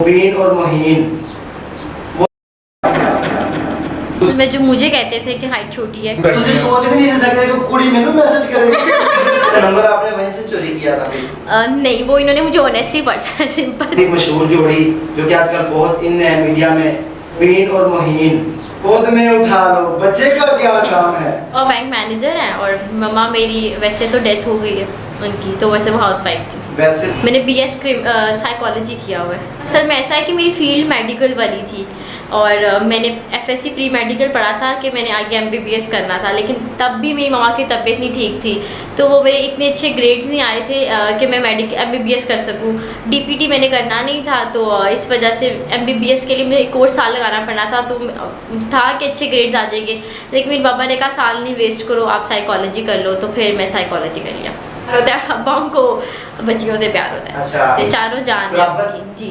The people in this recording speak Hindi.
मुबीन और मुहीन उसमें जो मुझे कहते थे कि हाइट छोटी है। तुझे सोच भी नहीं सकते कि कुड़ी मैंने मैसेज करेगी। नंबर आपने वहीं से चोरी किया था भाई? नहीं, वो इन्होंने मुझे ऑनेस्टली पढ़ा सिंपल। एक मशहूर जोड़ी जो कि आजकल बहुत इन है मीडिया में, मुबीन और मुहीन, गोद में उठा लो, बच्चे का क्या काम है? और बैंक मैनेजर हैं और मम्मा मेरी वैसे तो डेथ हो गई है उनकी, तो वैसे वो हाउसवाइफ थी। वैसे मैंने बीएस साइकोलॉजी किया हुआ है। असल में ऐसा है कि मेरी फील्ड मेडिकल वाली थी और मैंने एफएससी प्री मेडिकल पढ़ा था कि मैंने आगे एमबीबीएस करना था, लेकिन तब भी मेरी मामा की तबीयत नहीं ठीक थी, तो वो मेरे इतने अच्छे ग्रेड्स नहीं आए थे कि मैं एमबीबीएस कर सकूं। डीपीटी मैंने करना नहीं था, तो इस वजह से एमबीबीएस के लिए मुझे एक और साल लगाना पड़ना था, तो था कि अच्छे ग्रेड्स आ जाएंगे, लेकिन मेरे पापा ने कहा साल नहीं वेस्ट करो, आप साइकोलॉजी कर लो, तो फिर मैं साइकोलॉजी कर लिया। होता है अब्बाओं को बच्चियों से प्यार होता है। अच्छा, चारों जान है उनकी। जी।